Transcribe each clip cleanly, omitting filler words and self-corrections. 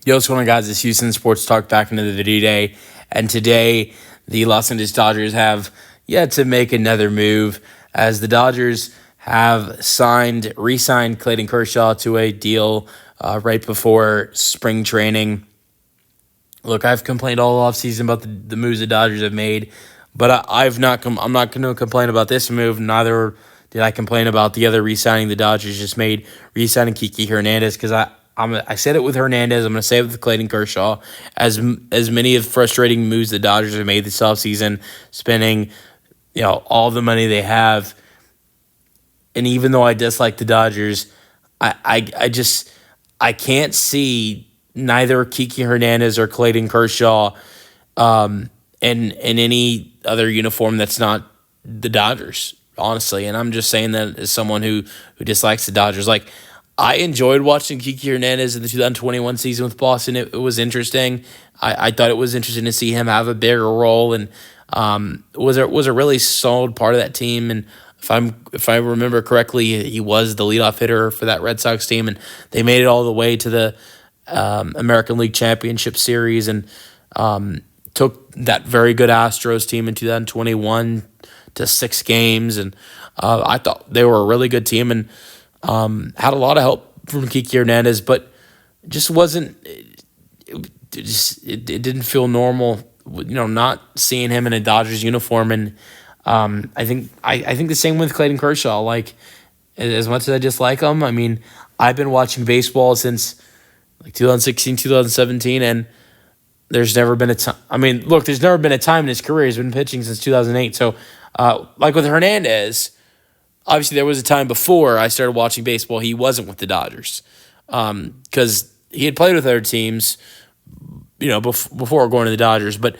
Yo, what's going on, guys? It's Houston Sports Talk back into the video day. And today, the Los Angeles Dodgers have yet to make another move as the Dodgers have re-signed Clayton Kershaw to a deal right before spring training. Look, I've complained all offseason about the moves the Dodgers have made, but I'm not going to complain about this move. Neither did I complain about the other re-signing the Dodgers just made, re-signing Kiki Hernandez, because I said it with Hernandez. I'm going to say it with Clayton Kershaw. As many of frustrating moves the Dodgers have made this offseason, spending all the money they have, and even though I dislike the Dodgers, I can't see neither Kiki Hernandez or Clayton Kershaw in any other uniform that's not the Dodgers, honestly. And I'm just saying that as someone who dislikes the Dodgers. Like, I enjoyed watching Kiki Hernandez in the 2021 season with Boston. It was interesting. I thought it was interesting to see him have a bigger role, and was a really solid part of that team. And if I remember correctly, he was the leadoff hitter for that Red Sox team, and they made it all the way to the American League Championship Series, and took that very good Astros team in 2021 to 6 games. And I thought they were a really good team, and had a lot of help from Kiki Hernandez, but it just wasn't. It didn't feel normal, not seeing him in a Dodgers uniform. And I think the same with Clayton Kershaw. Like, as much as I dislike him, I mean, I've been watching baseball since like 2016, 2017, and there's never been a time. I mean, look, there's never been a time in his career. He's been pitching since 2008. So, like with Hernandez, obviously, there was a time before I started watching baseball he wasn't with the Dodgers, because he had played with other teams, before going to the Dodgers. But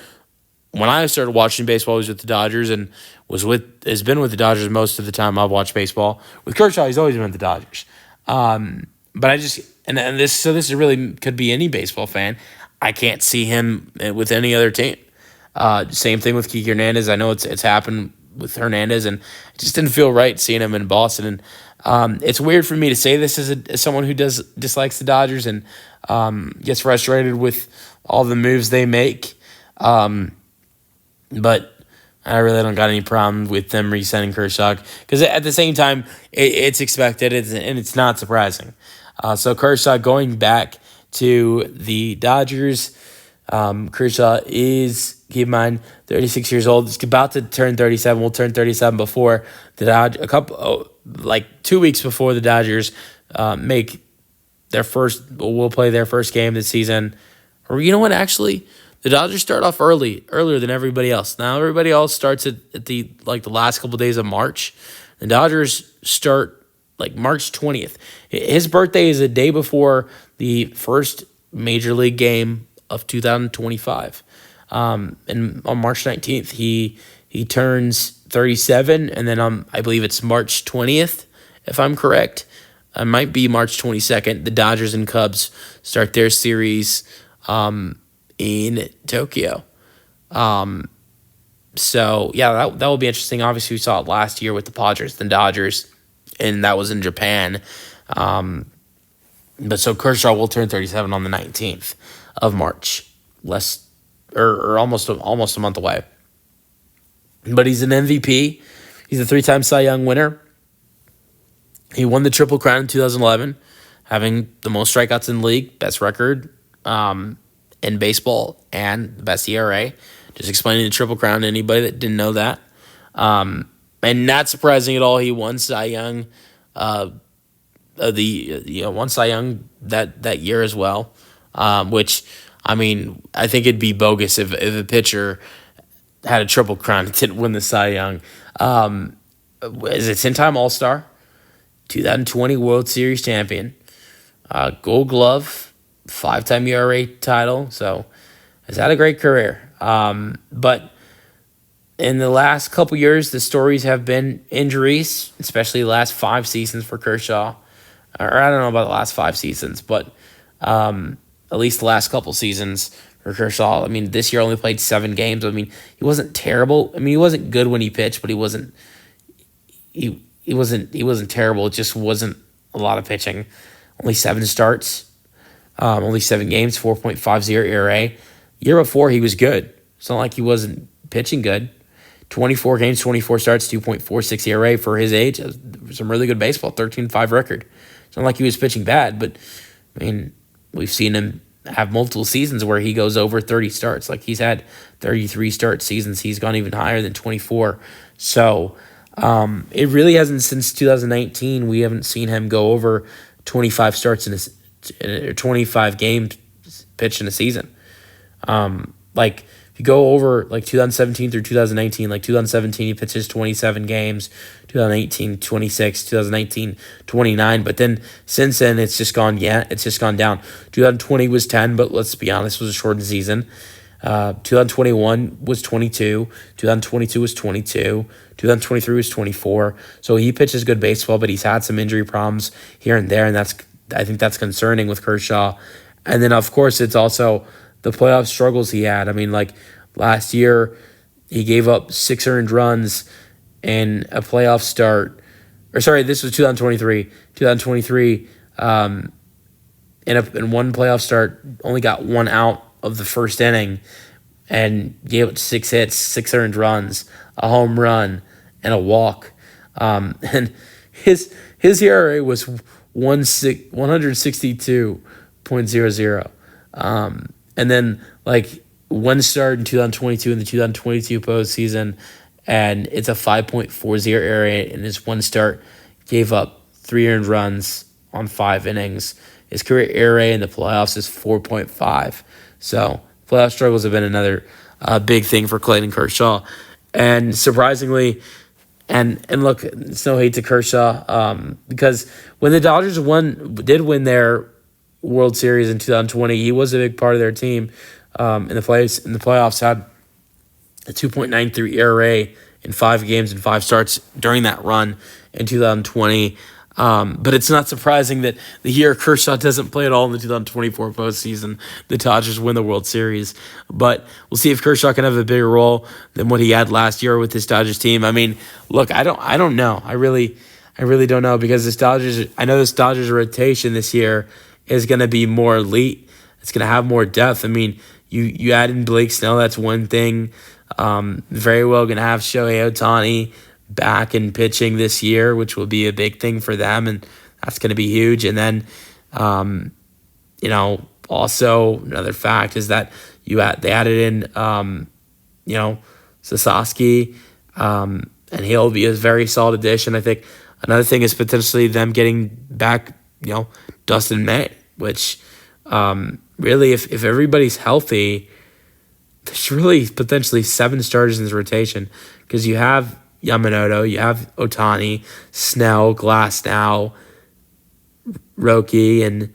when I started watching baseball, he was with the Dodgers and has been with the Dodgers most of the time I've watched baseball. With Kershaw, he's always been with the Dodgers. But I just this is really could be any baseball fan. I can't see him with any other team. Same thing with Kiki Hernandez. I know it's happened with Hernandez, and it just didn't feel right seeing him in Boston. And it's weird for me to say this as someone who dislikes the Dodgers and gets frustrated with all the moves they make. But I really don't got any problem with them re-signing Kershaw, because at the same time, it's expected, and it's not surprising. So Kershaw going back to the Dodgers. Kershaw is, keep in mind, 36 years old. He's about to turn 37. Will turn 37 before the Dodgers, 2 weeks before the Dodgers make their first. Will play their first game this season. Or you know what? Actually, the Dodgers start off earlier than everybody else. Now everybody else starts at the last couple of days of March. The Dodgers start March 20th. His birthday is a day before the first major league game of 2025. And on March 19th, he turns 37, and then I believe it's March 20th, if I'm correct. It might be March 22nd. The Dodgers and Cubs start their series in Tokyo. So yeah, that will be interesting. Obviously, we saw it last year with the Padres and Dodgers, and that was in Japan. But so Kershaw will turn 37 on the 19th of March, almost a month away. But he's an MVP. He's a 3-time Cy Young winner. He won the Triple Crown in 2011, having the most strikeouts in the league, best record in baseball, and the best ERA. Just explaining the Triple Crown to anybody that didn't know that. And not surprising at all, he won Cy Young. Won Cy Young that year as well. Which, I mean, I think it'd be bogus if a pitcher had a Triple Crown and didn't win the Cy Young. Is a 10-time All-Star, 2020 World Series champion, Gold Glove, 5-time ERA title. So has had a great career. But in the last couple years, the stories have been injuries, especially the last 5 seasons for Kershaw. Or I don't know about the last 5 seasons, but at least the last couple seasons for Kershaw. I mean, this year only played 7 games. I mean, he wasn't terrible. I mean, he wasn't good when he pitched, but he wasn't terrible. It just wasn't a lot of pitching. Only 7 starts. only 7 games, 4.50 ERA. Year before, he was good. It's not like he wasn't pitching good. 24 games, 24 starts, 2.46 ERA for his age. Some really good baseball, 13-5 record. It's not like he was pitching bad, but, I mean, we've seen him have multiple seasons where he goes over 30 starts. Like, he's had 33 start seasons. He's gone even higher than 24. So, it really hasn't, since 2019, we haven't seen him go over 25 starts in a 25 game pitch in a season. Like, if you go over like 2017 through 2019, like 2017 he pitches 27 games, 2018 26, 2019 29, but then since then it's just gone down. 2020 was 10, but let's be honest, it was a shortened season. 2021 was 22, 2022 was 22, 2023 was 24. So he pitches good baseball, but he's had some injury problems here and there, and I think that's concerning with Kershaw. And then of course it's also the playoff struggles he had. I mean, like last year, he gave up 6 earned runs in a playoff start. Or sorry, this was 2023. 2023, in one playoff start, only got 1 out of the first inning and gave up 6 hits, 6 earned runs, a home run, and a walk. And his ERA was 162.00. And then, like, one start in 2022 in the 2022 postseason, and it's a 5.40 ERA, and his one start gave up 3 earned runs on 5 innings. His career ERA in the playoffs is 4.5. So, playoff struggles have been another big thing for Clayton Kershaw. And surprisingly, and look, it's no hate to Kershaw, because when the Dodgers did win their World Series in 2020, he was a big part of their team. In the playoffs, had a 2.93 ERA in 5 games and 5 starts during that run in 2020. But it's not surprising that the year Kershaw doesn't play at all in the 2024 postseason, the Dodgers win the World Series. But we'll see if Kershaw can have a bigger role than what he had last year with this Dodgers team. I mean, look, I don't know. I really don't know, because this Dodgers rotation this year is going to be more elite. It's going to have more depth. I mean, you add in Blake Snell, that's one thing. Very well going to have Shohei Ohtani back in pitching this year, which will be a big thing for them, and that's going to be huge. And then, also another fact is that they added in, Sasaki, and he'll be a very solid addition. I think another thing is potentially them getting back, Dustin May, which really, if everybody's healthy, there's really potentially 7 starters in this rotation, because you have Yamamoto, you have Ohtani, Snell, Glasnow, Roki, and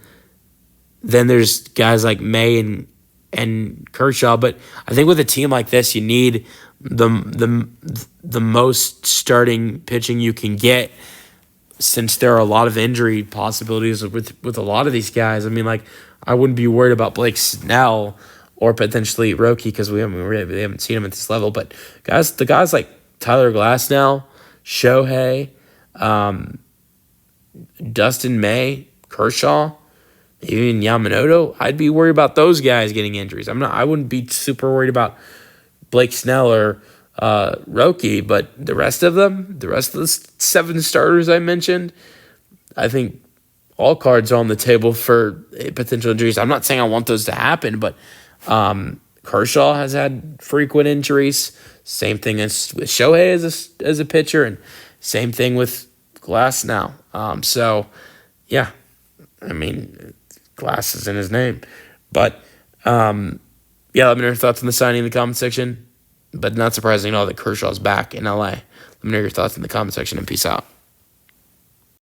then there's guys like May and Kershaw. But I think with a team like this, you need the most starting pitching you can get, since there are a lot of injury possibilities with a lot of these guys. I mean, like, I wouldn't be worried about Blake Snell or potentially Roki, because we haven't seen him at this level. But the guys like Tyler Glasnow, Shohei, Dustin May, Kershaw, even Yamamoto, I'd be worried about those guys getting injuries. I wouldn't be super worried about Blake Snell or Roki, but the rest of the 7 starters I mentioned, I think all cards are on the table for potential injuries. I'm not saying I want those to happen, but Kershaw has had frequent injuries. Same thing as with Shohei as a pitcher, and same thing with Glass now. So, yeah, I mean, Glass is in his name. But, let me know your thoughts on the signing in the comment section. But not surprising at all that Kershaw's back in LA. Let me know your thoughts in the comment section, and peace out.